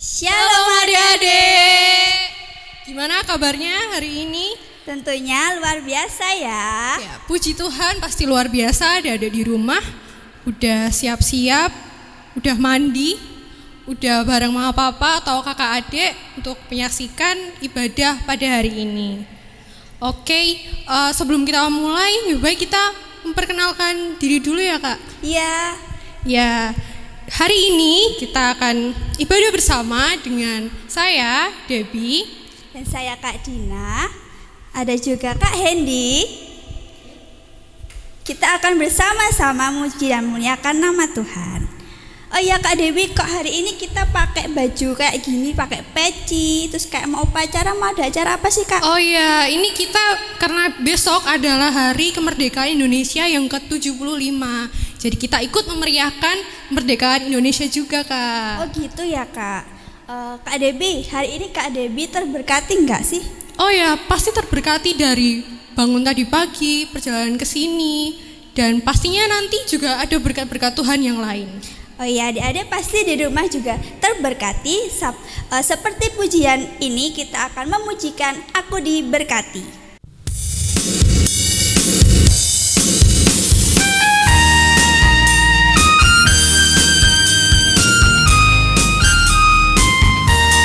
Shalom adik-adik. Gimana kabarnya hari ini? Tentunya luar biasa ya. Ya, puji Tuhan pasti luar biasa. Adik-adik di rumah udah siap-siap, udah mandi, udah bareng mama papa atau kakak adik untuk menyaksikan ibadah pada hari ini. Oke, sebelum kita mulai, lebih baik kita memperkenalkan diri dulu ya kak. Iya. Ya, hari ini kita akan ibadah bersama dengan saya, Debbie. Dan saya Kak Dina. Ada juga Kak Hendy. Kita akan bersama-sama memuji dan memuliakan nama Tuhan. Oh iya Kak Dewi, kok hari ini kita pakai baju kayak gini, pakai peci, terus kayak mau upacara, mau ada acara apa sih Kak? Oh iya, ini kita karena besok adalah hari kemerdekaan Indonesia yang ke-75. Jadi kita ikut memeriahkan kemerdekaan Indonesia juga Kak. Oh gitu ya Kak. Kak Debbie, hari ini Kak Debbie terberkati nggak sih? Oh ya, pasti terberkati dari bangun tadi pagi, perjalanan ke sini, dan pastinya nanti juga ada berkat-berkat Tuhan yang lain. Oh iya, adik-adik pasti di rumah juga terberkati. Seperti pujian ini kita akan memujikan Aku Diberkati.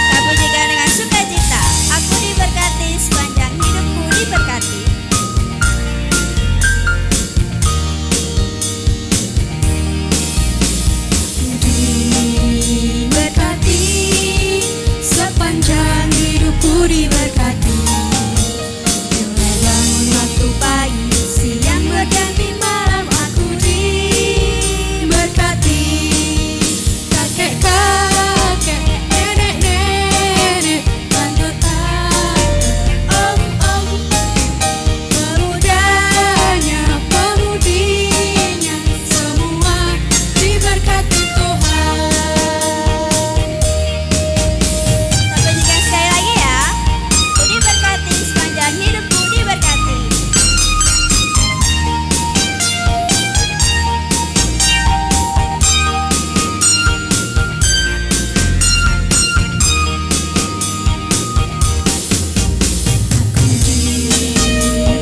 Kita pujikan dengan sukacita. Aku diberkati, sepanjang hidupku diberkati. Diberkati, sepanjang hidupku diberkati. Mulai bangun waktu pagi, siang berganti malam aku diberkati. Kakek-kakek, nenek-nenek, tante-tante, om-om, pemudanya, pemudinya, semua diberkati Tuhan. Kita pujikan sekali lagi ya. Aku diberkati, sepanjang hidupku diberkati.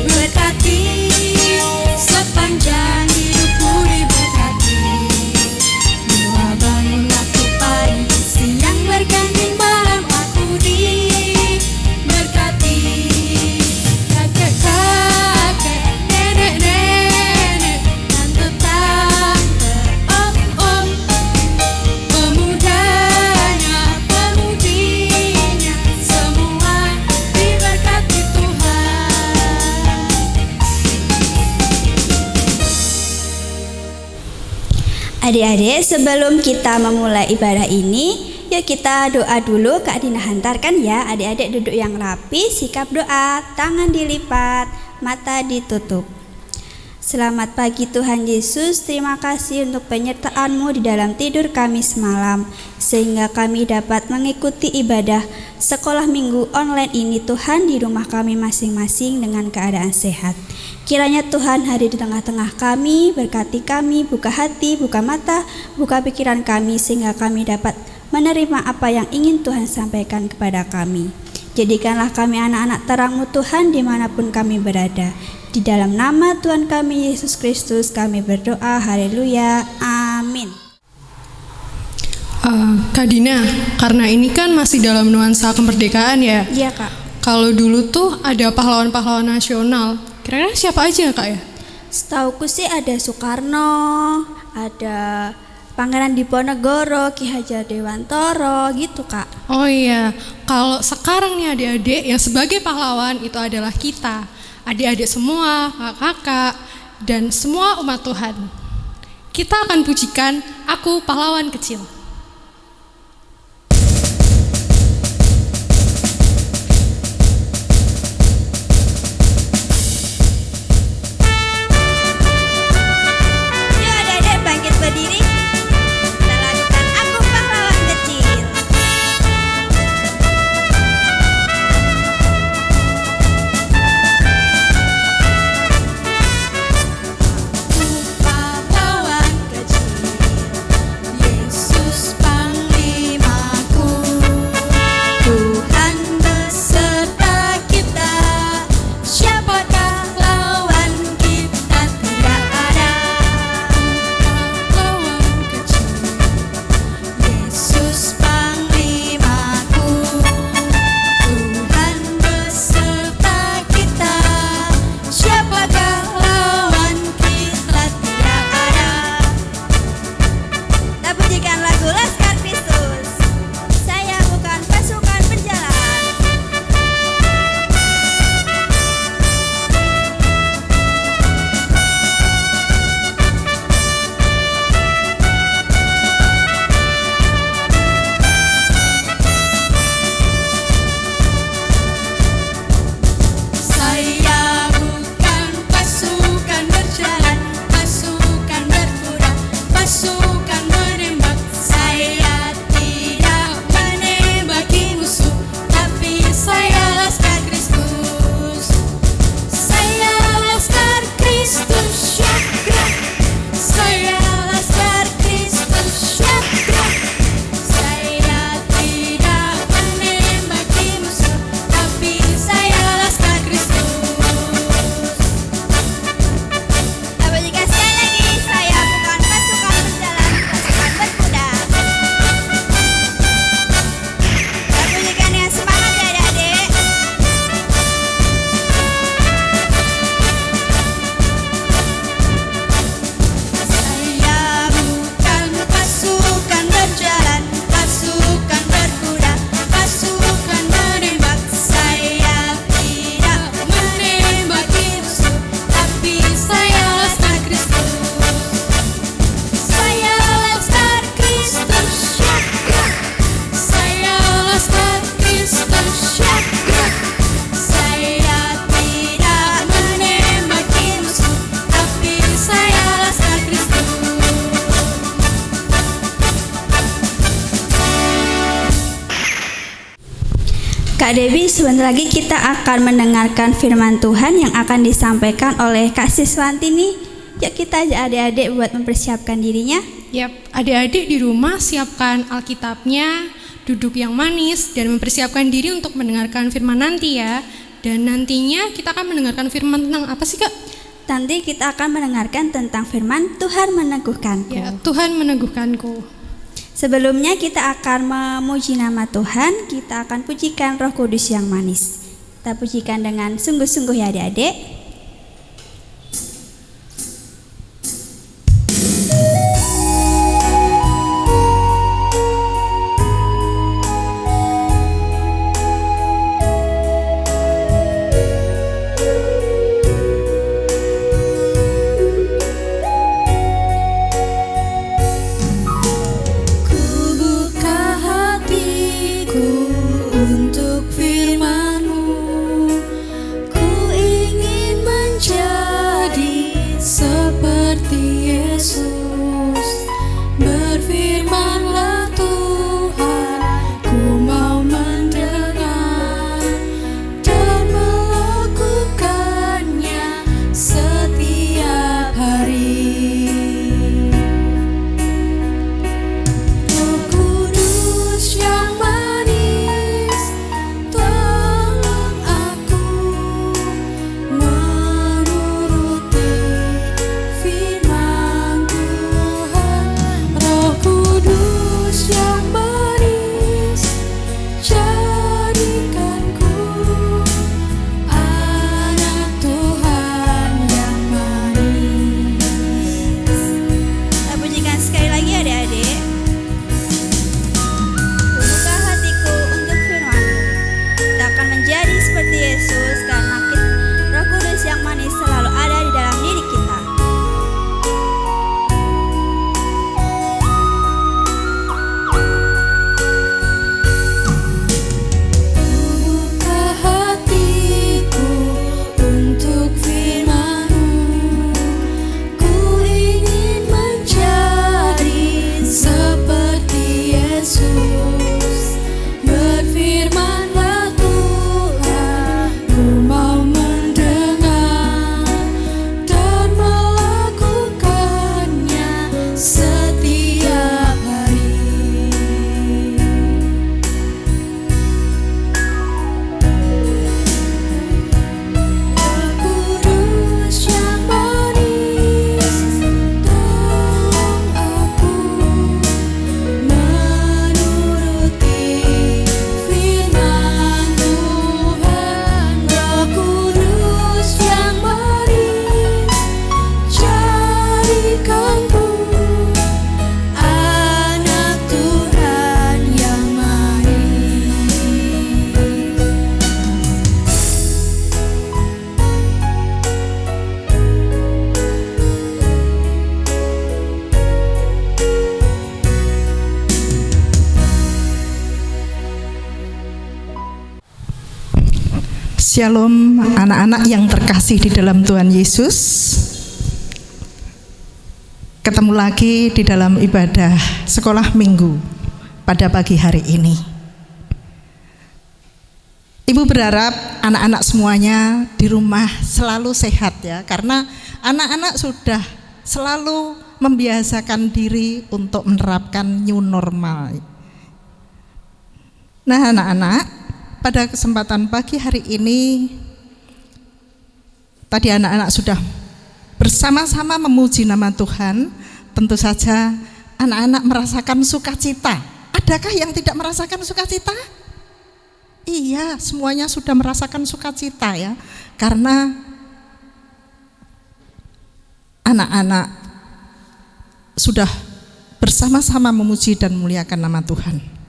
Diberkati, sepanjang hidupku diberkati. Mulai bangun waktu pagi, siang berganti malam aku diberkati. Kakek-kakek, nenek-nenek, tante-tante, om-om, pemudanya, pemudinya, semua diberkati Tuhan. Adik-adik, sebelum kita memulai ibadah ini, yuk kita doa dulu. Kak Dina hantarkan ya. Adik-adik duduk yang rapi, sikap doa, tangan dilipat, mata ditutup. Selamat pagi Tuhan Yesus, terima kasih untuk penyertaan-Mu di dalam tidur kami semalam, sehingga kami dapat mengikuti ibadah sekolah minggu online ini Tuhan di rumah kami masing-masing dengan keadaan sehat. Kiranya Tuhan hadir di tengah-tengah kami, berkati kami, buka hati, buka mata, buka pikiran kami, sehingga kami dapat menerima apa yang ingin Tuhan sampaikan kepada kami. Jadikanlah kami anak-anak terang-Mu Tuhan dimanapun kami berada. Di dalam nama Tuhan kami Yesus Kristus kami berdoa, haleluya, amin. Kak Dina, karena ini kan masih dalam nuansa kemerdekaan ya. Iya Kak. Kalau dulu tuh ada pahlawan-pahlawan nasional. Kira-kira siapa aja Kak ya? Setauku sih ada Soekarno, ada Pangeran Diponegoro, Ki Hajar Dewantoro gitu Kak. Oh iya, kalau sekarang nih adik-adik yang sebagai pahlawan itu adalah kita. Adik-adik semua, kakak-kakak, dan semua umat Tuhan. Kita akan pujikan Aku Pahlawan Kecil. Yuk adik-adik bangkit berdiri. Kita lakukan Aku Pahlawan Kecil. Pahlawan kecil, Yesus Kak Debbie, sebentar lagi kita akan mendengarkan firman Tuhan yang akan disampaikan oleh Kak Siswanti nih. Yuk kita ajak adik-adik buat mempersiapkan dirinya. Yap, adik-adik di rumah siapkan Alkitabnya, duduk yang manis, dan mempersiapkan diri untuk mendengarkan firman nanti ya. Dan nantinya kita akan mendengarkan firman tentang apa sih Kak? Nanti kita akan mendengarkan tentang firman Tuhan meneguhkanku. Ya, Tuhan meneguhkanku. Sebelumnya kita akan memuji nama Tuhan, kita akan pujikan Roh Kudus yang manis. Kita pujikan dengan sungguh-sungguh ya adik-adik. Shalom anak-anak yang terkasih di dalam Tuhan Yesus. Ketemu lagi di dalam ibadah sekolah minggu pada pagi hari ini. Ibu berharap anak-anak semuanya di rumah selalu sehat ya, karena anak-anak sudah selalu membiasakan diri untuk menerapkan new normal. Nah anak-anak, pada kesempatan pagi hari ini, tadi anak-anak sudah bersama-sama memuji nama Tuhan. Tentu saja anak-anak merasakan sukacita. Adakah yang tidak merasakan sukacita? Iya, semuanya sudah merasakan sukacita ya. Karena anak-anak sudah bersama-sama memuji dan memuliakan nama Tuhan.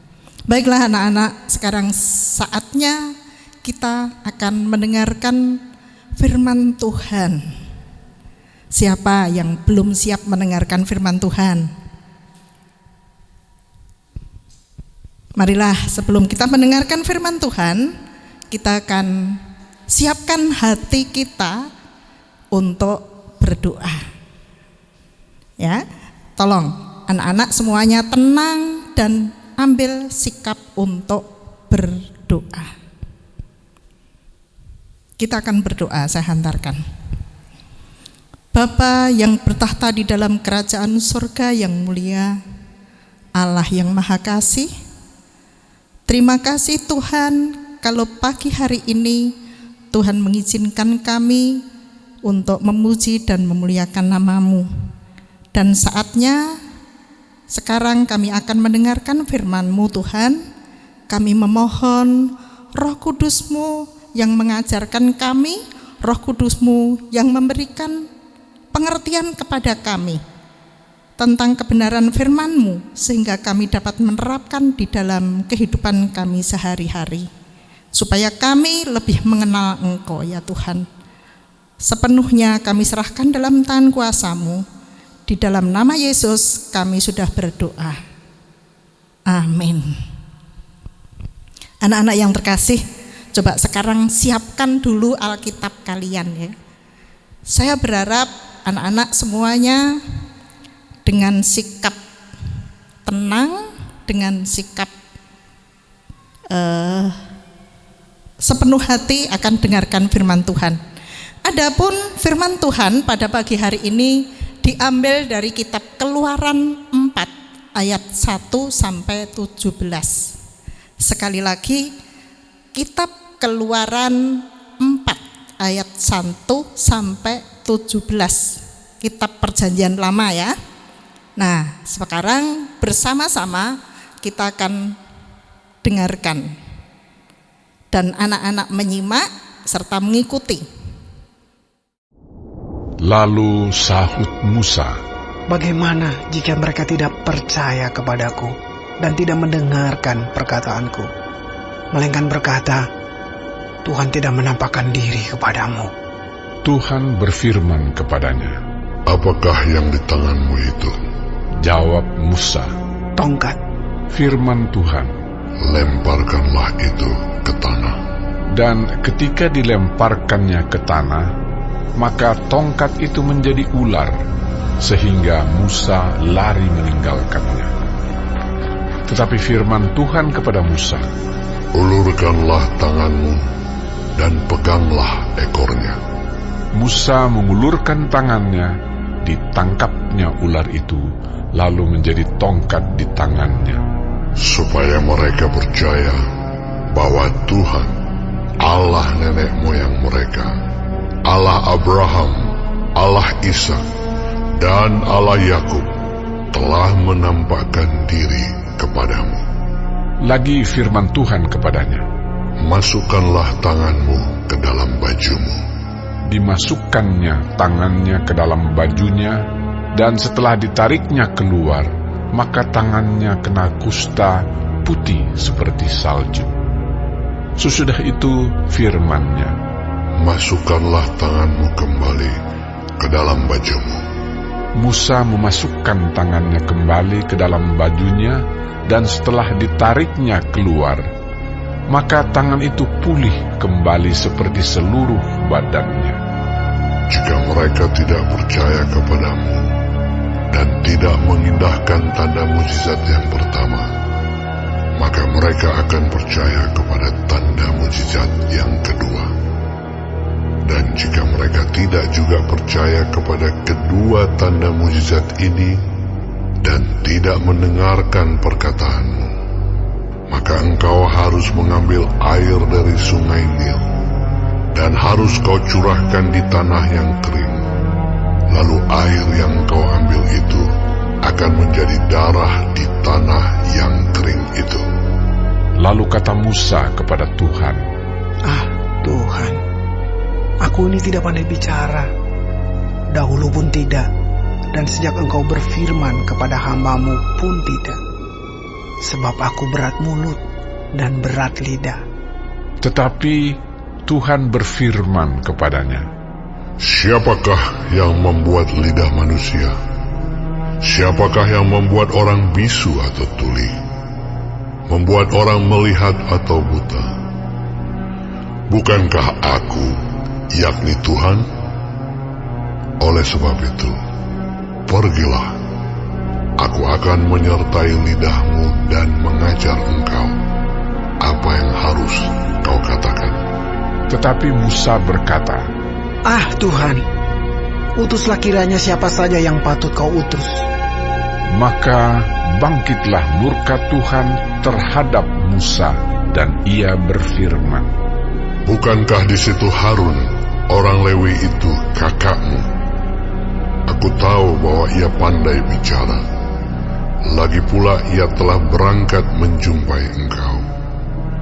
Baiklah anak-anak, sekarang saatnya kita akan mendengarkan firman Tuhan. Siapa yang belum siap mendengarkan firman Tuhan? Marilah sebelum kita mendengarkan firman Tuhan, kita akan siapkan hati kita untuk berdoa. Ya, tolong anak-anak semuanya tenang dan ambil sikap untuk berdoa. Kita akan berdoa, saya hantarkan. Bapa yang bertahta di dalam kerajaan surga yang mulia, Allah yang maha kasih, terima kasih Tuhan kalau pagi hari ini Tuhan mengizinkan kami untuk memuji dan memuliakan nama-Mu. Dan saatnya sekarang kami akan mendengarkan firman-Mu Tuhan. Kami memohon Roh Kudus-Mu yang mengajarkan kami, Roh Kudus-Mu yang memberikan pengertian kepada kami tentang kebenaran firman-Mu, sehingga kami dapat menerapkan di dalam kehidupan kami sehari-hari, supaya kami lebih mengenal Engkau ya Tuhan. Sepenuhnya kami serahkan dalam tangan kuasa-Mu. Di dalam nama Yesus kami sudah berdoa. Amin. Anak-anak yang terkasih, coba sekarang siapkan dulu Alkitab kalian ya. Saya berharap anak-anak semuanya dengan sikap tenang, dengan sikap sepenuh hati akan dengarkan firman Tuhan. Adapun firman Tuhan pada pagi hari ini diambil dari kitab Keluaran 4 ayat 1 sampai 17. Sekali lagi, kitab Keluaran 4 ayat 1 sampai 17, kitab Perjanjian Lama ya. Nah, sekarang bersama-sama kita akan dengarkan dan anak-anak menyimak serta mengikuti. Lalu sahut Musa, "Bagaimana jika mereka tidak percaya kepadaku dan tidak mendengarkan perkataanku, melainkan berkata, Tuhan tidak menampakkan diri kepadamu?" Tuhan berfirman kepadanya, "Apakah yang di tanganmu itu?" Jawab Musa, "Tongkat." Firman Tuhan, "Lemparkanlah itu ke tanah." dan ketika dilemparkannya ke tanah, maka tongkat itu menjadi ular, sehingga Musa lari meninggalkannya. Tetapi firman Tuhan kepada Musa, "Ulurkanlah tanganmu dan peganglah ekornya." Musa mengulurkan tangannya, ditangkapnya ular itu, lalu menjadi tongkat di tangannya. Supaya mereka percaya bahwa Tuhan, Allah nenek moyang mereka, Allah Abraham, Allah Ishak, dan Allah Yakub, telah menampakkan diri kepadamu. Lagi firman Tuhan kepadanya, "Masukkanlah tanganmu ke dalam bajumu." Dimasukkannya tangannya ke dalam bajunya, dan setelah ditariknya keluar, maka tangannya kena kusta putih seperti salju. Sesudah itu firman-Nya, "Masukkanlah tanganmu kembali ke dalam bajumu." Musa memasukkan tangannya kembali ke dalam bajunya, dan setelah ditariknya keluar, maka tangan itu pulih kembali seperti seluruh badannya. Jika mereka tidak percaya kepadamu dan tidak mengindahkan tanda mujizat yang pertama, maka mereka akan percaya kepada tanda mujizat yang kedua. Dan jika mereka tidak juga percaya kepada kedua tanda mujizat ini dan tidak mendengarkan perkataanmu, maka engkau harus mengambil air dari sungai Nil dan harus kau curahkan di tanah yang kering. Lalu air yang kau ambil itu akan menjadi darah di tanah yang kering itu. Lalu kata Musa kepada Tuhan, "Ah, Tuhan, aku ini tidak pandai bicara, dahulu pun tidak, dan sejak Engkau berfirman kepada hamba-Mu pun tidak. Sebab aku berat mulut dan berat lidah." Tetapi Tuhan berfirman kepadanya, "Siapakah yang membuat lidah manusia? Siapakah yang membuat orang bisu atau tuli? Membuat orang melihat atau buta? Bukankah aku, yakni Tuhan? Oleh sebab itu, pergilah, aku akan menyertai lidahmu dan mengajar engkau apa yang harus kau katakan." Tetapi Musa berkata, "Ah Tuhan, utuslah kiranya siapa saja yang patut kau utus." Maka bangkitlah murka Tuhan terhadap Musa, dan ia berfirman, Bukankah di situ Harun, orang Lewi itu kakakmu? Aku tahu bahwa ia pandai bicara. Lagi pula ia telah berangkat menjumpai engkau.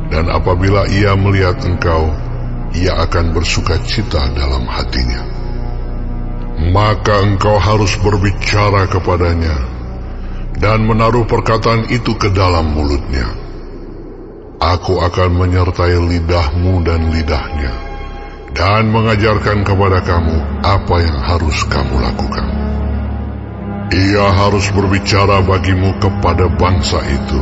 Dan apabila ia melihat engkau, ia akan bersuka cita dalam hatinya. Maka engkau harus berbicara kepadanya dan menaruh perkataan itu ke dalam mulutnya. Aku akan menyertai lidahmu dan lidahnya, dan mengajarkan kepada kamu apa yang harus kamu lakukan. Ia harus berbicara bagimu kepada bangsa itu.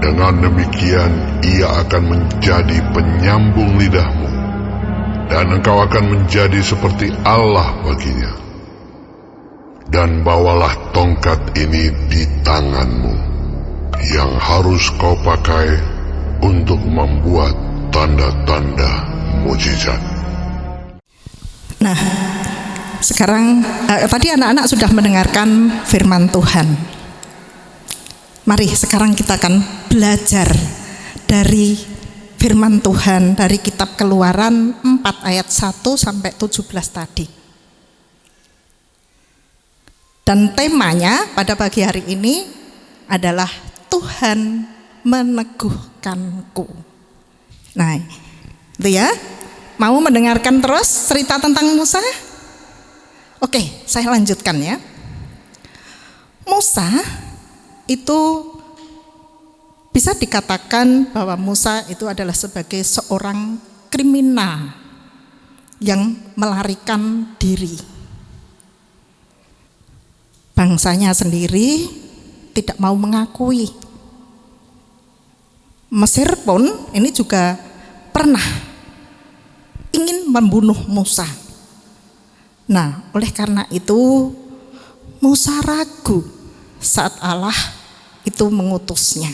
Dengan demikian ia akan menjadi penyambung lidahmu, dan engkau akan menjadi seperti Allah baginya. Dan bawalah tongkat ini di tanganmu, yang harus kau pakai untuk membuat tanda-tanda mujizat. Nah, sekarang tadi anak-anak sudah mendengarkan firman Tuhan. Mari sekarang kita akan belajar dari firman Tuhan dari kitab Keluaran 4 ayat 1 sampai 17 tadi. Dan temanya pada pagi hari ini adalah Tuhan meneguhkanku. Nah, itu ya. Mau mendengarkan terus cerita tentang Musa? Oke, saya lanjutkan ya. Musa itu bisa dikatakan bahwa Musa itu adalah sebagai seorang kriminal yang melarikan diri. Bangsanya sendiri tidak mau mengakui. Mesir pun ini juga pernah ingin membunuh Musa. Nah, oleh karena itu Musa ragu saat Allah itu mengutusnya.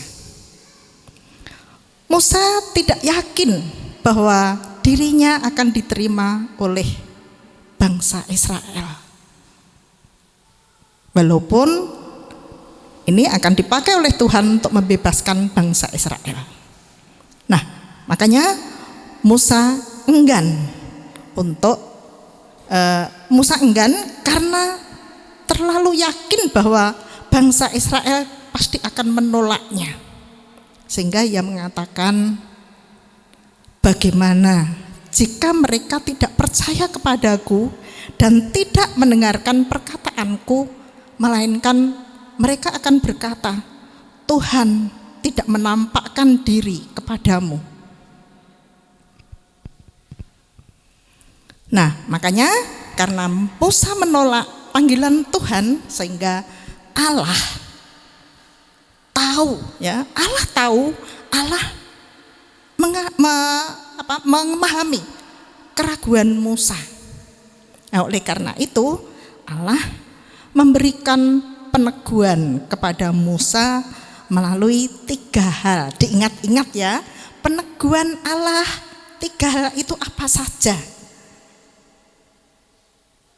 Musa tidak yakin bahwa dirinya akan diterima oleh bangsa Israel. Walaupun ini akan dipakai oleh Tuhan untuk membebaskan bangsa Israel. Nah, makanya Musa enggan karena terlalu yakin bahwa bangsa Israel pasti akan menolaknya. Sehingga ia mengatakan, bagaimana jika mereka tidak percaya kepadaku dan tidak mendengarkan perkataanku, melainkan mereka akan berkata, Tuhan tidak menampakkan diri kepadamu. Nah, makanya karena Musa menolak panggilan Tuhan, sehingga Allah tahu, Allah memahami keraguan Musa. Nah, oleh karena itu Allah memberikan peneguhan kepada Musa melalui 3 hal. Diingat-ingat ya, peneguhan Allah 3 hal itu apa saja?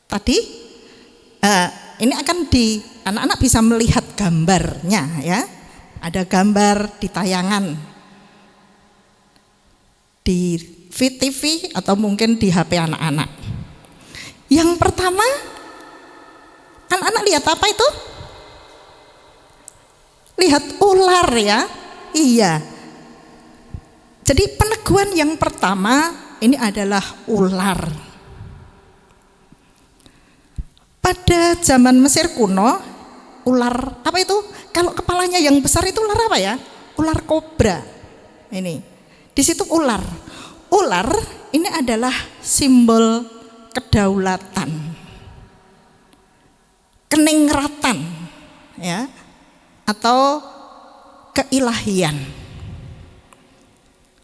Tadi ini akan anak-anak bisa melihat gambarnya ya. Ada gambar di tayangan di VTV atau mungkin di HP anak-anak. Yang pertama, anak-anak lihat apa itu? Lihat ular ya. Iya. Jadi peneguhan yang pertama ini adalah ular. Pada zaman Mesir kuno, ular apa itu? Kalau kepalanya yang besar itu ular apa ya? Ular kobra. Ini. Di situ ular. Ular ini adalah simbol kedaulatan, keningratan, ya, atau keilahian.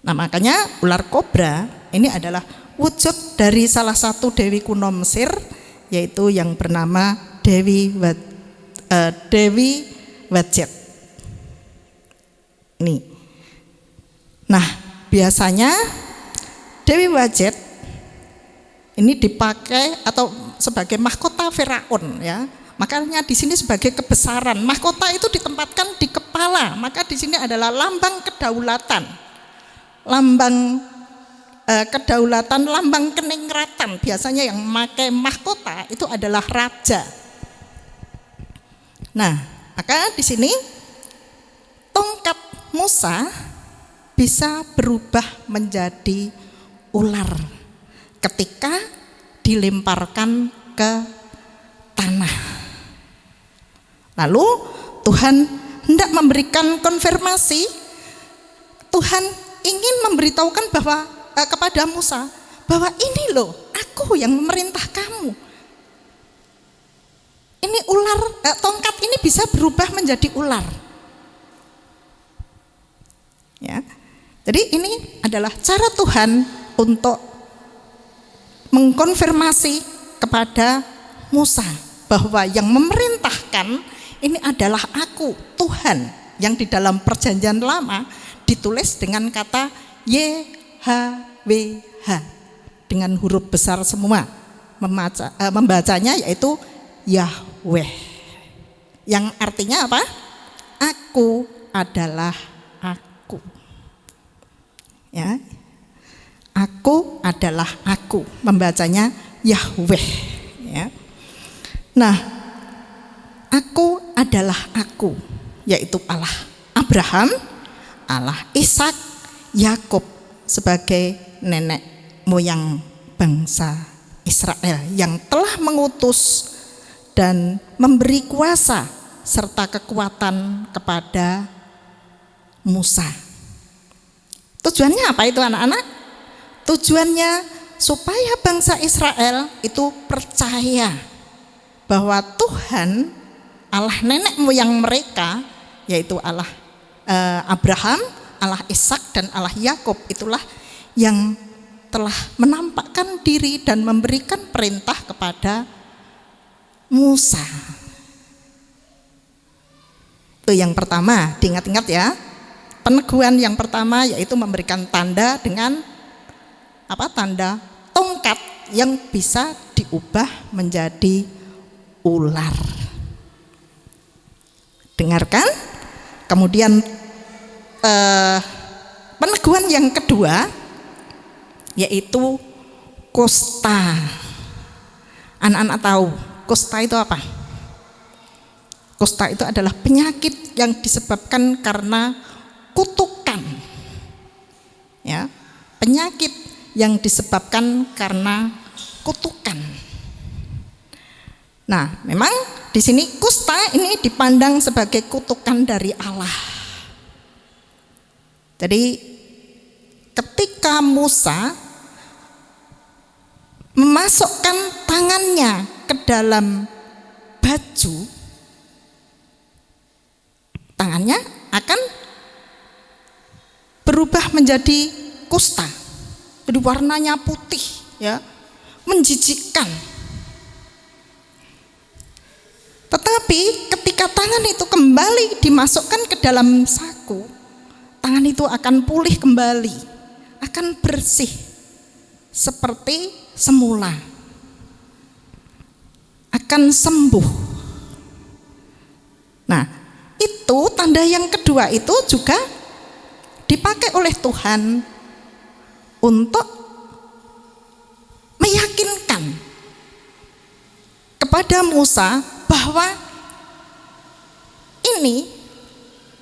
Nah, makanya ular kobra ini adalah wujud dari salah satu dewi kuno Mesir, yaitu yang bernama Dewi Wadjet. Nih. Nah, biasanya Dewi Wajid ini dipakai atau sebagai mahkota Firaun ya. Makanya di sini sebagai kebesaran. Mahkota itu ditempatkan di kepala. Maka di sini adalah lambang kedaulatan. Lambang kedaulatan, lambang keningratan. Biasanya yang memakai mahkota itu adalah raja. Nah, maka di sini tongkat Musa bisa berubah menjadi ular ketika dilemparkan ke tanah. Lalu Tuhan hendak memberikan konfirmasi. Tuhan ingin memberitahukan bahwa kepada Musa bahwa ini loh, aku yang memerintah kamu. Ini ular, tongkat ini bisa berubah menjadi ular. Ya. Jadi ini adalah cara Tuhan untuk mengkonfirmasi kepada Musa bahwa yang memerintahkan ini adalah aku, Tuhan, yang di dalam perjanjian lama ditulis dengan kata YHWH dengan huruf besar semua. Membacanya yaitu Yahweh, yang artinya apa? Aku adalah aku. Ya, aku adalah aku. Membacanya Yahweh. Ya. Nah, aku adalah aku, yaitu Allah Abraham, Allah Ishak, Yakub sebagai nenek moyang bangsa Israel yang telah mengutus dan memberi kuasa serta kekuatan kepada Musa. Tujuannya apa itu anak-anak? Tujuannya supaya bangsa Israel itu percaya bahwa Tuhan Allah nenek moyang mereka, yaitu Allah Abraham, Allah Ishak dan Allah Yakub, itulah yang telah menampakkan diri dan memberikan perintah kepada Musa. Itu yang pertama, diingat-ingat ya. Peneguhan yang pertama yaitu memberikan tanda dengan apa? Tanda tongkat yang bisa diubah menjadi ular. Dengarkan. Kemudian peneguhan yang kedua yaitu kusta. Anak-anak tahu kusta itu apa? Kusta itu adalah penyakit yang disebabkan karena kutukan. Ya, penyakit yang disebabkan karena kutukan. Nah, memang di sini kusta ini dipandang sebagai kutukan dari Allah. Jadi ketika Musa memasukkan tangannya ke dalam baju, tangannya akan berubah menjadi kusta. Jadi warnanya putih, ya, menjijikkan. Tetapi ketika tangan itu kembali dimasukkan ke dalam saku, tangan itu akan pulih kembali, akan bersih seperti semula, akan sembuh. Nah, itu tanda yang kedua itu juga dipakai oleh Tuhan untuk meyakinkan kepada Musa bahwa ini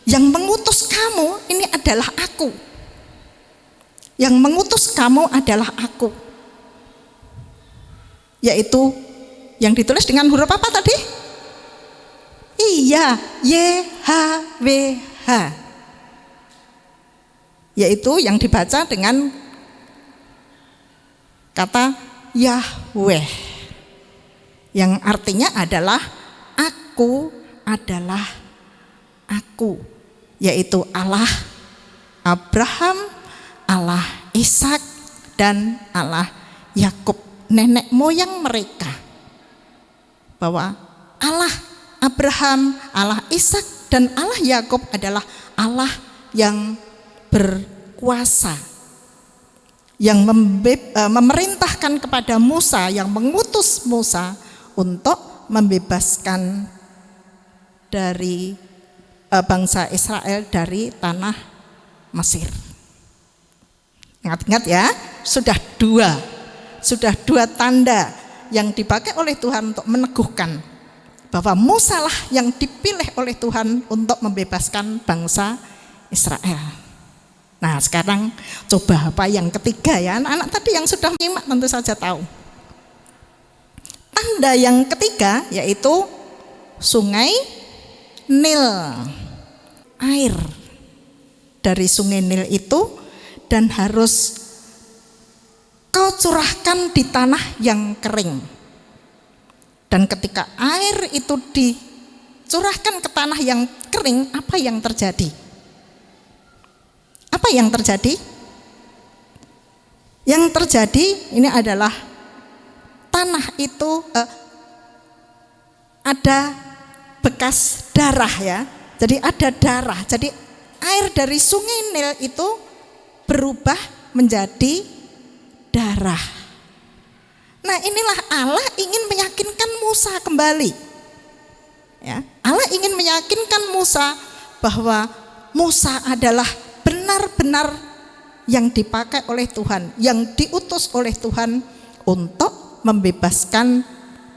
yang mengutus kamu ini adalah aku. Yang mengutus kamu adalah aku. Yaitu yang ditulis dengan huruf apa tadi? Iya, YHWH. Yaitu yang dibaca dengan kata Yahweh, yang artinya adalah aku adalah aku, yaitu Allah Abraham, Allah Ishak dan Allah Yakub, nenek moyang mereka. Bahwa Allah Abraham, Allah Ishak dan Allah Yakub adalah Allah yang berkuasa, yang memerintahkan kepada Musa, yang mengutus Musa untuk membebaskan dari bangsa Israel dari tanah Mesir. Ingat-ingat ya, sudah dua tanda yang dipakai oleh Tuhan untuk meneguhkan bahwa Musa lah yang dipilih oleh Tuhan untuk membebaskan bangsa Israel. Nah, sekarang coba apa yang ketiga ya, anak-anak tadi yang sudah menyimak tentu saja tahu. Tanda yang ketiga yaitu sungai Nil. Air dari sungai Nil itu dan harus kau curahkan di tanah yang kering. Dan ketika air itu dicurahkan ke tanah yang kering, apa yang terjadi? Apa yang terjadi? Yang terjadi ini adalah tanah itu ada bekas darah ya. Jadi ada darah. Jadi air dari sungai Nil itu berubah menjadi darah. Nah, inilah Allah ingin meyakinkan Musa kembali. Ya, Allah ingin meyakinkan Musa bahwa Musa adalah benar-benar yang dipakai oleh Tuhan, yang diutus oleh Tuhan untuk membebaskan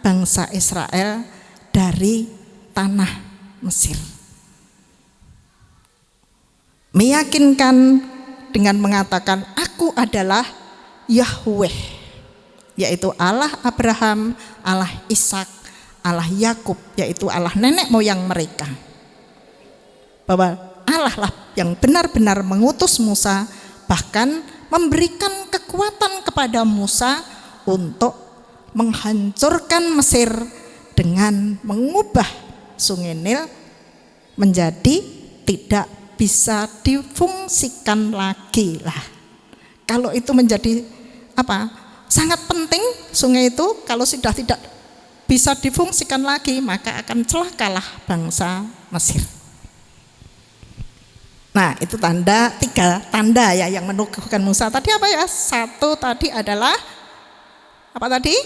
bangsa Israel dari tanah Mesir. Meyakinkan dengan mengatakan, aku adalah Yahweh, yaitu Allah Abraham, Allah Ishak, Allah Yakub, yaitu Allah nenek moyang mereka. Bahwa Allah lah yang benar-benar mengutus Musa, bahkan memberikan kekuatan kepada Musa untuk menghancurkan Mesir dengan mengubah sungai Nil menjadi tidak bisa difungsikan lagi lah. Kalau itu menjadi sangat penting sungai itu, kalau sudah tidak bisa difungsikan lagi maka akan celakalah bangsa Mesir. Nah, itu tiga tanda ya yang meneguhkan Musa. Tadi apa ya? Satu tadi adalah apa tadi?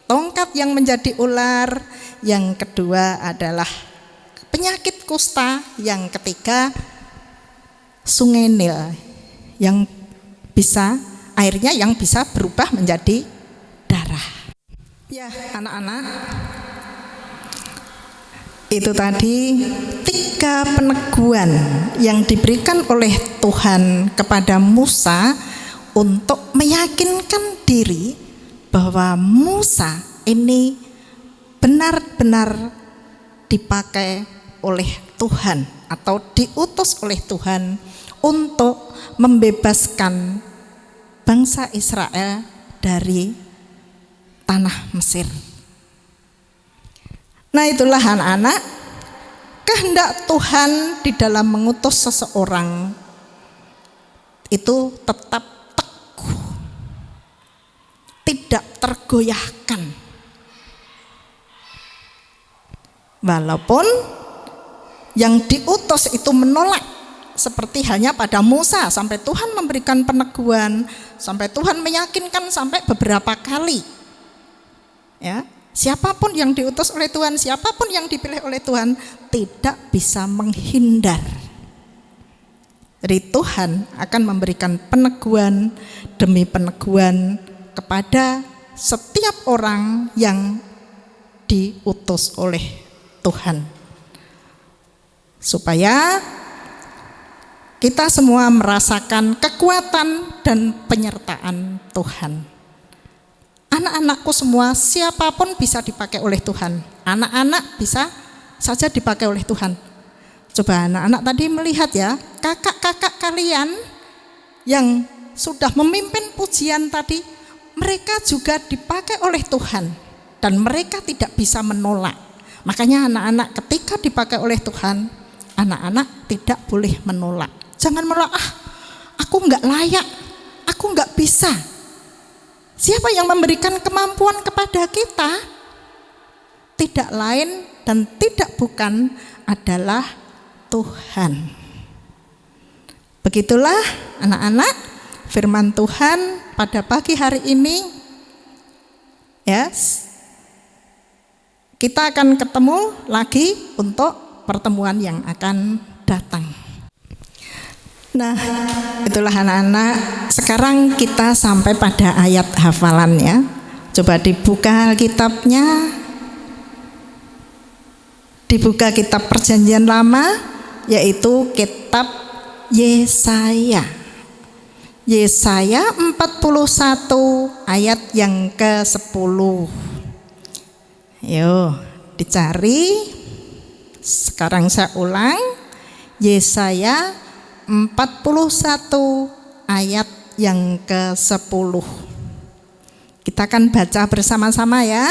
Tongkat yang menjadi ular. Yang kedua adalah penyakit kusta. Yang ketiga sungai Nil yang bisa airnya yang bisa berubah menjadi darah. Ya, anak-anak, itu tadi 3 peneguhan yang diberikan oleh Tuhan kepada Musa untuk meyakinkan diri bahwa Musa ini benar-benar dipakai oleh Tuhan atau diutus oleh Tuhan untuk membebaskan bangsa Israel dari tanah Mesir. Nah, itulah anak-anak, kehendak Tuhan di dalam mengutus seseorang itu tetap teguh, tidak tergoyahkan. Walaupun yang diutus itu menolak, seperti halnya pada Musa, sampai Tuhan memberikan peneguhan, sampai Tuhan meyakinkan sampai beberapa kali. Ya, siapapun yang diutus oleh Tuhan, siapapun yang dipilih oleh Tuhan tidak bisa menghindar. Jadi Tuhan akan memberikan peneguhan demi peneguhan kepada setiap orang yang diutus oleh Tuhan, supaya kita semua merasakan kekuatan dan penyertaan Tuhan. Anak-anakku semua, siapapun bisa dipakai oleh Tuhan. Anak-anak bisa saja dipakai oleh Tuhan. Coba anak-anak tadi melihat ya, kakak-kakak kalian yang sudah memimpin pujian tadi, mereka juga dipakai oleh Tuhan dan mereka tidak bisa menolak. Makanya anak-anak ketika dipakai oleh Tuhan, anak-anak tidak boleh menolak. Jangan menolak, aku enggak layak, aku enggak bisa. Siapa yang memberikan kemampuan kepada kita? Tidak lain dan tidak bukan adalah Tuhan. Begitulah anak-anak, firman Tuhan pada pagi hari ini. Yes. Kita akan ketemu lagi untuk pertemuan yang akan datang. Nah, itulah anak-anak. Sekarang kita sampai pada ayat hafalan ya. Coba dibuka Alkitabnya. Dibuka kitab Perjanjian Lama, yaitu kitab Yesaya. Yesaya 41 ayat yang ke-10. Yuk, dicari. Sekarang saya ulang. Yesaya 41 ayat yang ke-10. Kita akan baca bersama-sama ya.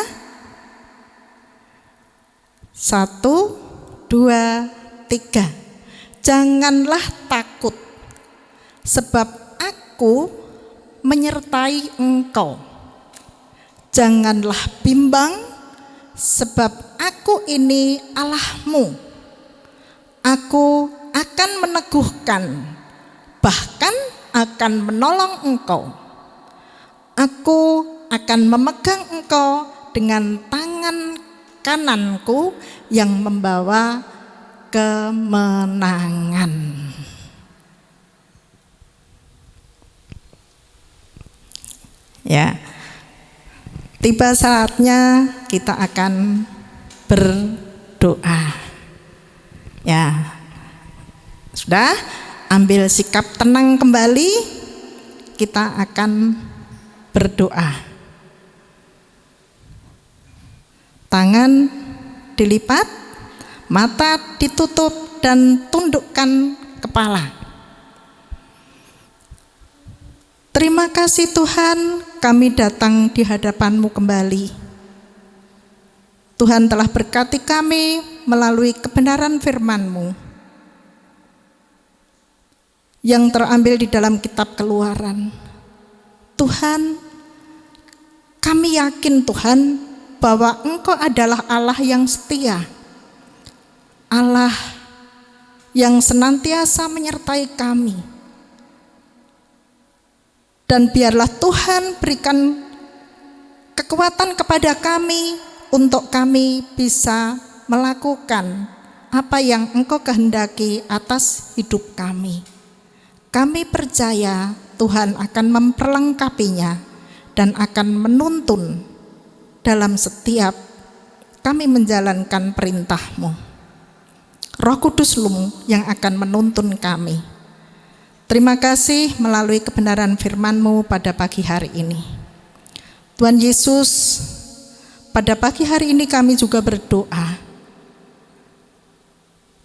1, 2, 3. Janganlah takut, sebab aku menyertai engkau. Janganlah bimbang, sebab aku ini Allahmu. Aku akan meneguhkan, bahkan akan menolong engkau. Aku akan memegang engkau dengan tangan kananku yang membawa kemenangan. Ya, tiba saatnya kita akan berdoa. Ya, sudah ambil sikap tenang kembali. Kita akan berdoa. Tangan dilipat, mata ditutup dan tundukkan kepala. Terima kasih Tuhan, kami datang di hadapan-Mu kembali. Tuhan telah berkati kami melalui kebenaran firman-Mu yang terambil di dalam kitab Keluaran. Tuhan, kami yakin Tuhan bahwa Engkau adalah Allah yang setia, Allah yang senantiasa menyertai kami. Dan biarlah Tuhan berikan kekuatan kepada kami untuk kami bisa melakukan apa yang Engkau kehendaki atas hidup kami. Kami percaya Tuhan akan memperlengkapinya dan akan menuntun dalam setiap kami menjalankan perintah-Mu. Roh Kudus-Mu yang akan menuntun kami. Terima kasih melalui kebenaran firman-Mu pada pagi hari ini. Tuhan Yesus, pada pagi hari ini kami juga berdoa.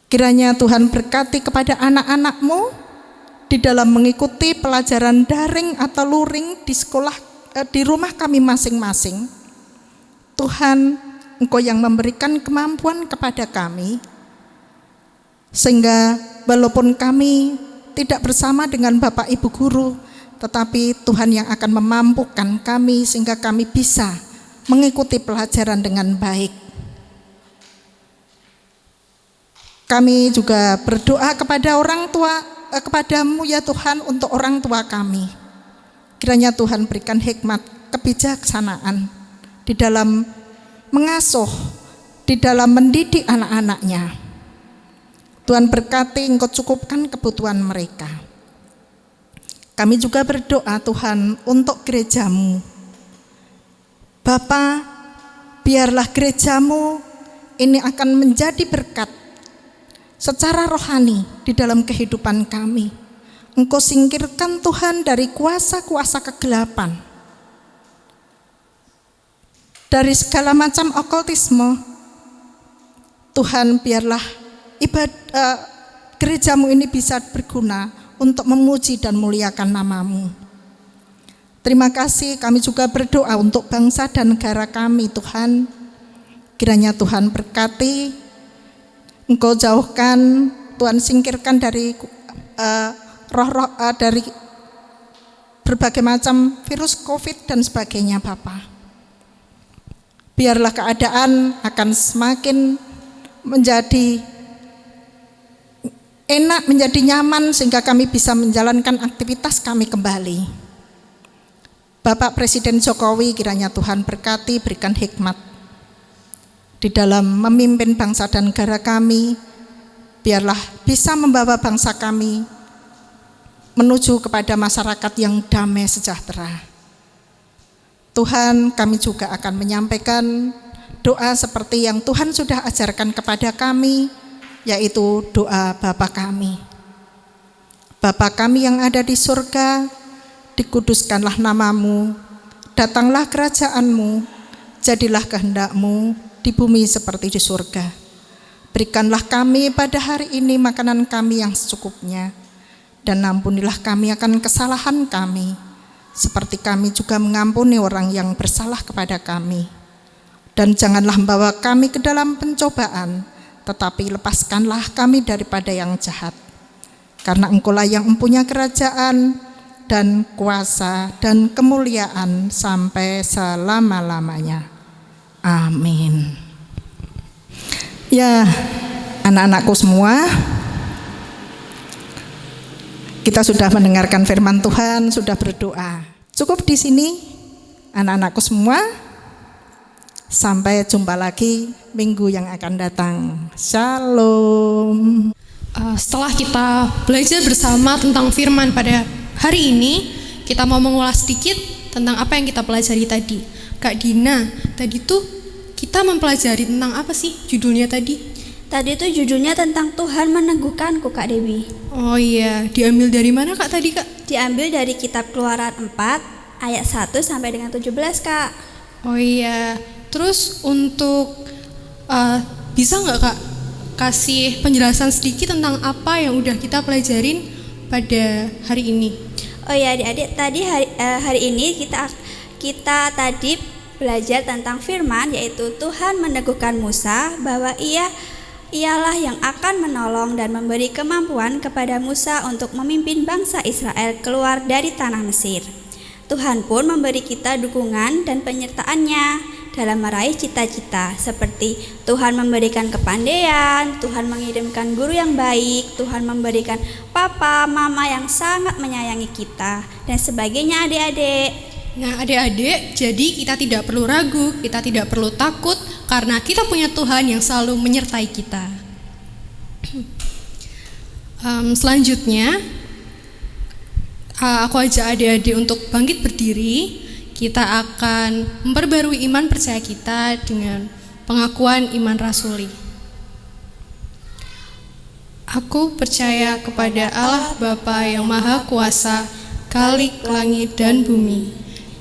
Kiranya Tuhan berkati kepada anak-anak-Mu di dalam mengikuti pelajaran daring atau luring di sekolah, di rumah kami masing-masing. Tuhan, Engkau yang memberikan kemampuan kepada kami, sehingga walaupun kami tidak bersama dengan Bapak Ibu Guru, tetapi Tuhan yang akan memampukan kami sehingga kami bisa mengikuti pelajaran dengan baik. Kami juga berdoa kepada orang tua, kepada-Mu ya Tuhan, untuk orang tua kami. Kiranya Tuhan berikan hikmat, kebijaksanaan di dalam mengasuh, di dalam mendidik anak-anaknya. Tuhan berkati, Engkau cukupkan kebutuhan mereka. Kami juga berdoa Tuhan untuk gereja-Mu. Bapa, biarlah gereja-Mu ini akan menjadi berkat secara rohani di dalam kehidupan kami. Engkau singkirkan Tuhan dari kuasa-kuasa kegelapan, dari segala macam okultisme. Tuhan, biarlah gereja-Mu ini bisa berguna untuk memuji dan muliakan nama-Mu. Terima kasih, kami juga berdoa untuk bangsa dan negara kami Tuhan. Kiranya Tuhan berkati, Engkau jauhkan, Tuhan singkirkan dari roh-roh dari berbagai macam virus COVID dan sebagainya Bapa. Biarlah keadaan akan semakin menjadi enak, menjadi nyaman sehingga kami bisa menjalankan aktivitas kami kembali. Bapak Presiden Jokowi, kiranya Tuhan berkati, berikan hikmat di dalam memimpin bangsa dan negara kami. Biarlah bisa membawa bangsa kami menuju kepada masyarakat yang damai sejahtera. Tuhan, kami juga akan menyampaikan doa seperti yang Tuhan sudah ajarkan kepada kami, yaitu doa Bapa kami. Bapa kami yang ada di surga, dikuduskanlah namamu, datanglah kerajaanmu, jadilah kehendak-mu di bumi seperti di surga. Berikanlah kami pada hari ini makanan kami yang secukupnya, dan ampunilah kami akan kesalahan kami, seperti kami juga mengampuni orang yang bersalah kepada kami. Dan janganlah membawa kami ke dalam pencobaan, tetapi lepaskanlah kami daripada yang jahat. Karena Engkau-lah yang mempunyai kerajaan dan kuasa dan kemuliaan sampai selama-lamanya. Amin. Ya, anak-anakku semua, kita sudah mendengarkan firman Tuhan, sudah berdoa. Cukup di sini, anak-anakku semua. Sampai jumpa lagi minggu yang akan datang. Shalom. Setelah kita belajar bersama tentang firman pada hari ini, kita mau mengulas sedikit tentang apa yang kita pelajari tadi. Kak Dina, tadi tuh kita mempelajari tentang apa sih judulnya tadi? Tadi tuh judulnya tentang Tuhan meneguhkanku, Kak Dewi. Oh iya, diambil dari mana Kak tadi Kak? Diambil dari kitab Keluaran 4 ayat 1 sampai dengan 17, Kak. Oh iya, terus untuk bisa nggak Kak kasih penjelasan sedikit tentang apa yang udah kita pelajarin pada hari ini? Oh iya adik-adik, tadi hari ini kita tadi belajar tentang firman, yaitu Tuhan meneguhkan Musa bahwa ialah yang akan menolong dan memberi kemampuan kepada Musa untuk memimpin bangsa Israel keluar dari tanah Mesir. Tuhan pun memberi kita dukungan dan penyertaannya dalam meraih cita-cita, seperti Tuhan memberikan kepandaian, Tuhan mengirimkan guru yang baik, Tuhan memberikan papa, mama yang sangat menyayangi kita, dan sebagainya adik-adik. Nah adik-adik, jadi kita tidak perlu ragu, kita tidak perlu takut, karena kita punya Tuhan yang selalu menyertai kita. Selanjutnya, aku ajak adik-adik untuk bangkit berdiri. Kita akan memperbarui iman percaya kita dengan pengakuan iman rasuli. Aku percaya kepada Allah Bapa yang Maha Kuasa, Khalik langit dan bumi,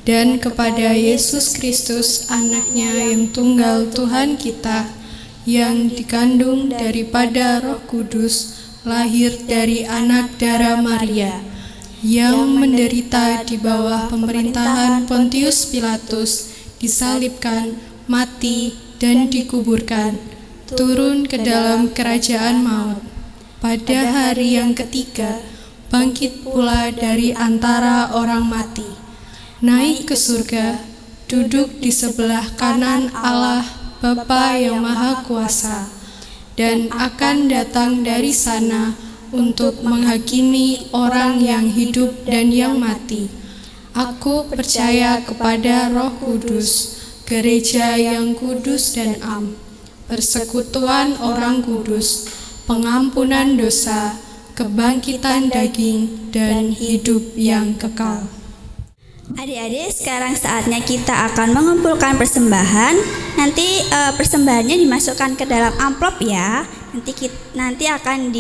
dan kepada Yesus Kristus anaknya yang tunggal Tuhan kita, yang dikandung daripada Roh Kudus, lahir dari anak darah Maria, yang menderita di bawah pemerintahan Pontius Pilatus, disalibkan, mati, dan dikuburkan, turun ke dalam kerajaan maut. Pada hari yang ketiga, bangkit pula dari antara orang mati, naik ke surga, duduk di sebelah kanan Allah Bapa yang Maha Kuasa, dan akan datang dari sana untuk menghakimi orang yang hidup dan yang mati. Aku percaya kepada Roh Kudus, gereja yang kudus dan am, persekutuan orang kudus, pengampunan dosa, kebangkitan daging, dan hidup yang kekal. Adik-adik, sekarang saatnya kita akan mengumpulkan persembahan. Nanti persembahannya dimasukkan ke dalam amplop ya. Nanti akan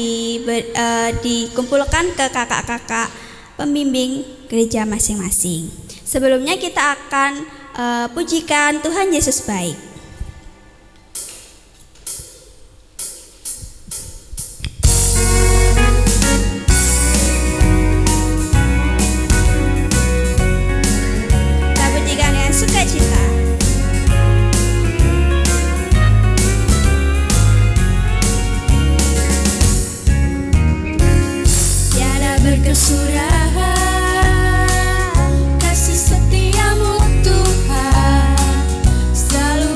dikumpulkan ke kakak-kakak pembimbing gereja masing-masing. Sebelumnya kita akan pujikan Tuhan Yesus baik. Kita pujikan dengan sukacita. Berkesudahan kasih setiamu Tuhan, selalu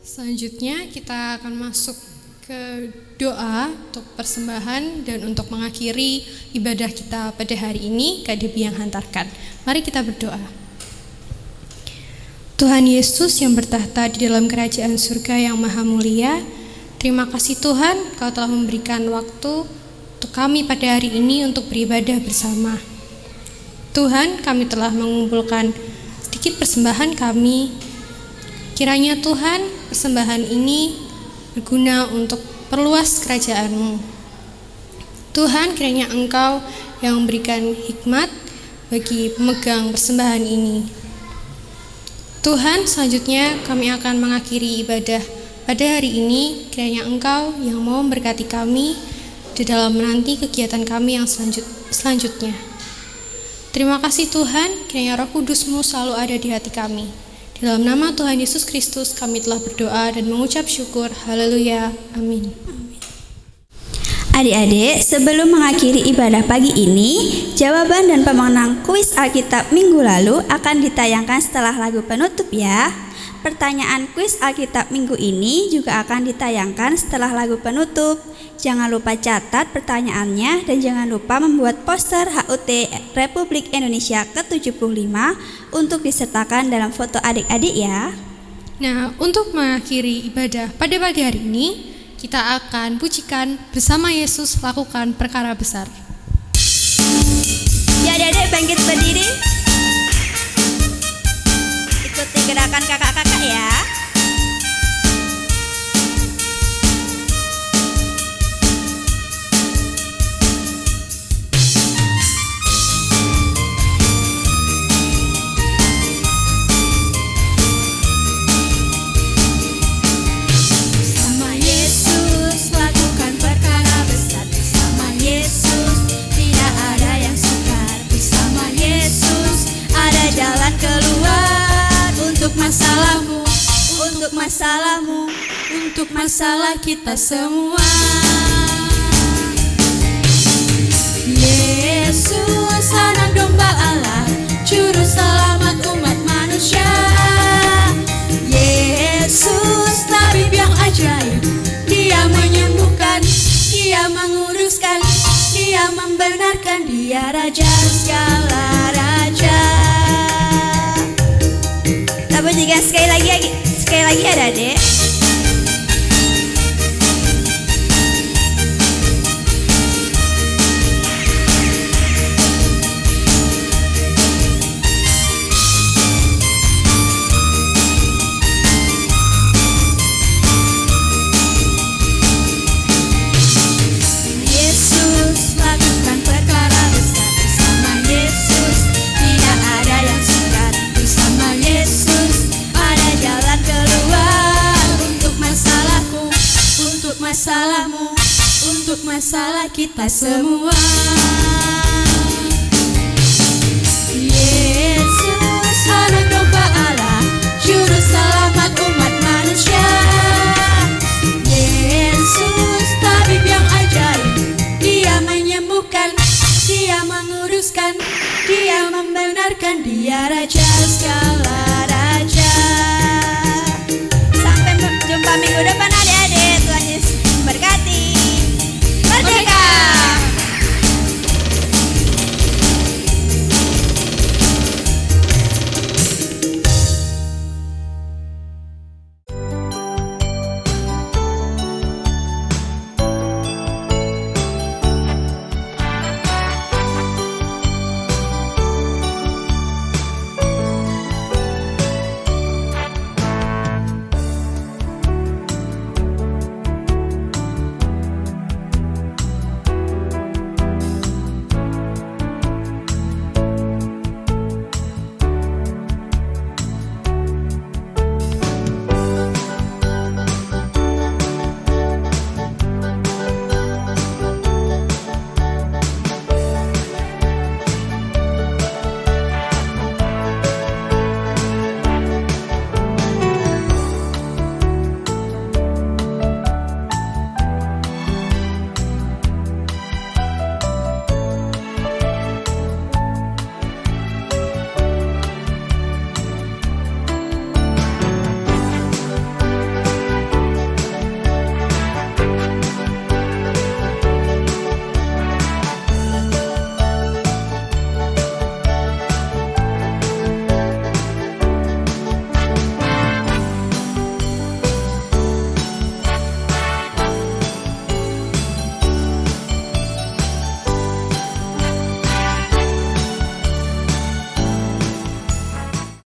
Selanjutnya kita akan masuk ke doa untuk persembahan dan untuk mengakhiri ibadah kita pada hari ini, Kak Debbie yang hantarkan. Mari kita berdoa. Tuhan Yesus yang bertahta di dalam kerajaan surga yang maha mulia, terima kasih Tuhan, Kau telah memberikan waktu untuk kami pada hari ini untuk beribadah bersama. Tuhan, kami telah mengumpulkan sedikit persembahan kami. Kiranya Tuhan, persembahan ini berguna untuk perluas kerajaan-Mu. Tuhan, kiranya Engkau yang memberikan hikmat bagi pemegang persembahan ini. Tuhan, selanjutnya kami akan mengakhiri ibadah pada hari ini. Kiranya Engkau yang mau memberkati kami di dalam menanti kegiatan kami yang selanjutnya. Terima kasih Tuhan, kiranya Roh Kudus-Mu selalu ada di hati kami. Di dalam nama Tuhan Yesus Kristus kami telah berdoa dan mengucap syukur. Haleluya. Amin. Adik-adik, sebelum mengakhiri ibadah pagi ini, jawaban dan pemenang kuis Alkitab minggu lalu akan ditayangkan setelah lagu penutup ya. Pertanyaan kuis Alkitab minggu ini juga akan ditayangkan setelah lagu penutup. Jangan lupa catat pertanyaannya dan jangan lupa membuat poster HUT Republik Indonesia ke-75 untuk disertakan dalam foto adik-adik ya. Nah, untuk mengakhiri ibadah pada pagi hari ini, kita akan pujikan bersama Yesus lakukan perkara besar. Ya adik-adik bangkit berdiri. Ikuti gerakan kakak-kakak ya. Masalahmu, untuk masalah kita semua. Yesus anak domba Allah, juru selamat umat manusia. Yesus tabib yang ajaib, Dia menyembuhkan, Dia menguruskan, Dia membenarkan, Dia Raja segala raja. Kita pujikan sekali lagi adik-adik. Yesus lakukan perkara besar, bersama Yesus tidak ada yang sukar, bersama Yesus ada jalan keluar. Untuk masalahku, untuk masalahmu, untuk masalah kita semua. Yesus anak domba Allah, juru selamat umat manusia. Yesus tabib yang ajaib, Dia menyembuhkan, Dia menguruskan, Dia membenarkan, Dia Raja segala